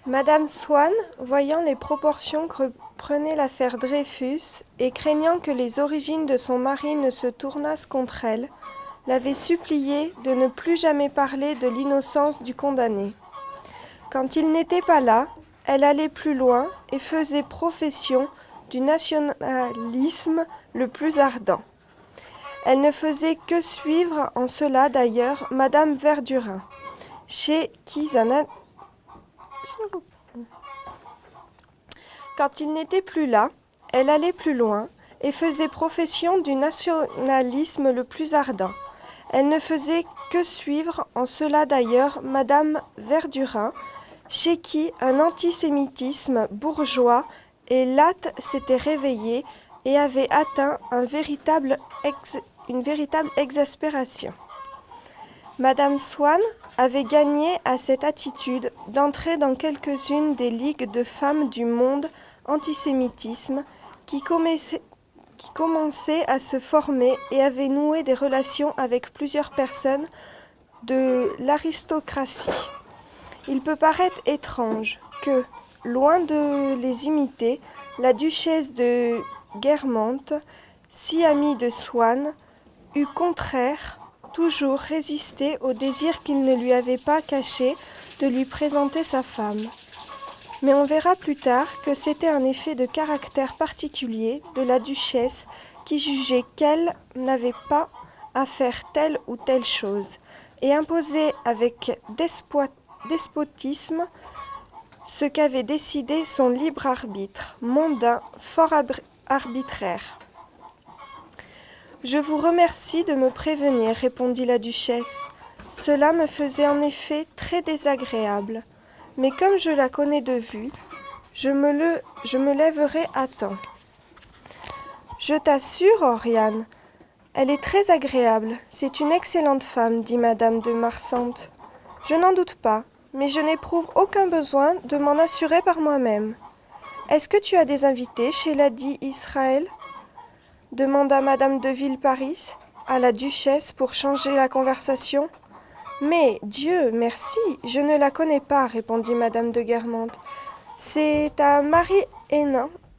Madame Swann, voyant les proportions que prenait l'affaire Dreyfus, et craignant que les origines de son mari ne se tournassent contre elle, l'avait supplié de ne plus jamais parler de l'innocence du condamné. Quand il n'était pas là, elle allait plus loin et faisait profession du nationalisme le plus ardent. Elle ne faisait que suivre en cela d'ailleurs Madame Verdurin, chez qui Quand il n'était plus là, elle allait plus loin et faisait profession du nationalisme le plus ardent. Elle ne faisait que suivre en cela d'ailleurs Madame Verdurin, chez qui un antisémitisme bourgeois et latte s'était réveillé et avait atteint une véritable exaspération. Madame Swann avait gagné à cette attitude d'entrer dans quelques-unes des ligues de femmes du monde antisémitisme qui commençaient à se former et avait noué des relations avec plusieurs personnes de l'aristocratie. Il peut paraître étrange que, loin de les imiter, la duchesse de Guermantes, si amie de Swann, eût contraire toujours résisté au désir qu'il ne lui avait pas caché de lui présenter sa femme. Mais on verra plus tard que c'était un effet de caractère particulier de la duchesse qui jugeait qu'elle n'avait pas à faire telle ou telle chose, et imposait avec despotisme ce qu'avait décidé son libre arbitre, mondain, fort arbitraire. « Je vous remercie de me prévenir, répondit la duchesse. Cela me faisait en effet très désagréable, mais comme je la connais de vue, je me lèverai à temps. Je t'assure, Oriane, elle est très agréable, c'est une excellente femme, dit madame de Marsantes. Je n'en doute pas, mais je n'éprouve aucun besoin de m'en assurer par moi-même. Est-ce que tu as des invités chez Lady Israël ? Demanda madame de Villeparisis à la duchesse pour changer la conversation. Mais, Dieu merci, je ne la connais pas, répondit madame de Guermantes. C'est à Marie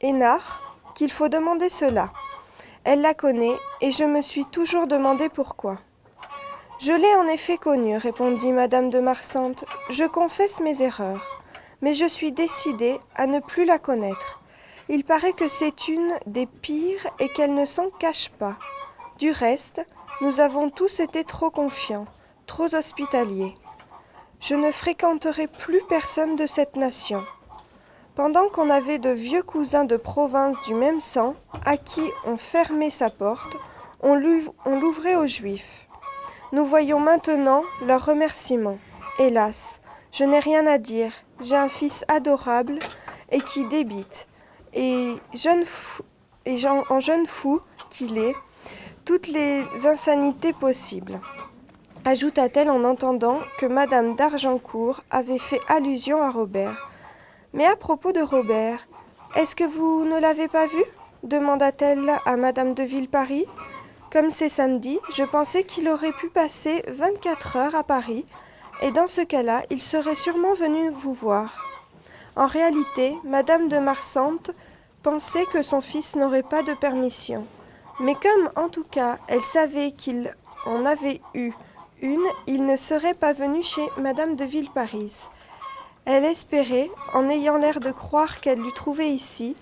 Hénard qu'il faut demander cela. Elle la connaît, et je me suis toujours demandé pourquoi. Je l'ai en effet connue, répondit madame de Marsantes. Je confesse mes erreurs, mais je suis décidée à ne plus la connaître. Il paraît que c'est une des pires et qu'elle ne s'en cache pas. Du reste, nous avons tous été trop confiants, trop hospitaliers. Je ne fréquenterai plus personne de cette nation. Pendant qu'on avait de vieux cousins de province du même sang, à qui on fermait sa porte, on l'ouvrait aux Juifs. Nous voyons maintenant leurs remerciements. Hélas, je n'ai rien à dire. J'ai un fils adorable et qui débite. Et en jeune fou qu'il est, toutes les insanités possibles, ajouta-t-elle en entendant que madame d'Argencourt avait fait allusion à Robert. Mais à propos de Robert, est-ce que vous ne l'avez pas vu ? Demanda-t-elle à madame de Villeparisis. Comme c'est samedi, je pensais qu'il aurait pu passer 24 heures à Paris, et dans ce cas-là, il serait sûrement venu vous voir. En réalité, madame de Marsantes pensait que son fils n'aurait pas de permission. Mais comme, en tout cas, elle savait qu'il en avait eu une, il ne serait pas venu chez madame de Villeparisis. Elle espérait, en ayant l'air de croire qu'elle l'eût trouvé ici,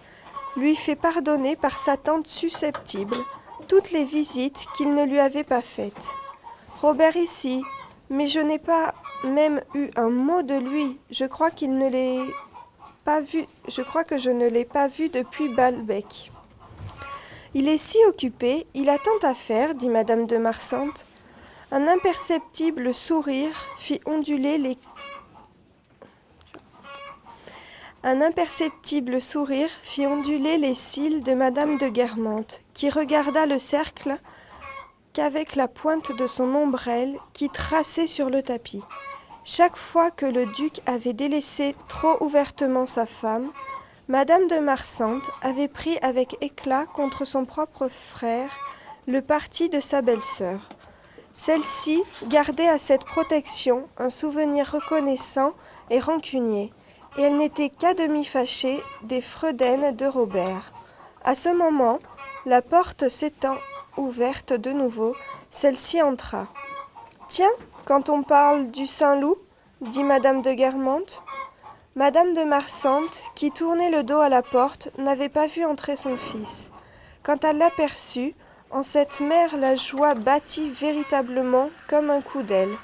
lui fait pardonner par sa tante susceptible toutes les visites qu'il ne lui avait pas faites. Robert ici, mais je n'ai pas même eu un mot de lui. Je crois que je ne l'ai pas vu depuis Balbec. Il est si occupé, il a tant à faire, dit madame de Marsantes. Un imperceptible sourire fit onduler les cils de madame de Guermantes, qui regarda le cercle qu'avec la pointe de son ombrelle qui traçait sur le tapis. Chaque fois que le duc avait délaissé trop ouvertement sa femme, madame de Marsantes avait pris avec éclat contre son propre frère le parti de sa belle-sœur. Celle-ci gardait à cette protection un souvenir reconnaissant et rancunier, et elle n'était qu'à demi fâchée des freudaines de Robert. À ce moment, la porte s'étant ouverte de nouveau, celle-ci entra. « Tiens, quand on parle du Saint-Loup, dit madame de Guermantes. Madame de Marsantes, qui tournait le dos à la porte, n'avait pas vu entrer son fils. Quand elle l'aperçut, en cette mère la joie battit véritablement comme un coup d'aile.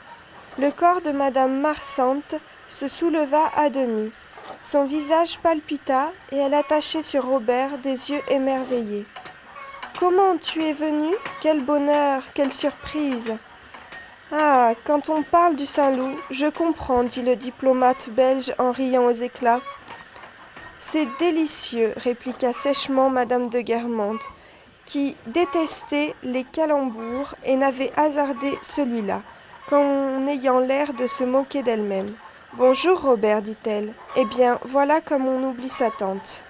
Le corps de madame Marsantes se souleva à demi. Son visage palpita et elle attachait sur Robert des yeux émerveillés. « Comment tu es venu ? Quel bonheur, quelle surprise !»« Ah, quand on parle du Saint-Loup, je comprends, dit le diplomate belge en riant aux éclats. C'est délicieux, répliqua sèchement madame de Guermantes, qui détestait les calembours et n'avait hasardé celui-là, qu'en ayant l'air de se moquer d'elle-même. Bonjour Robert, dit-elle. Eh bien, voilà comme on oublie sa tante.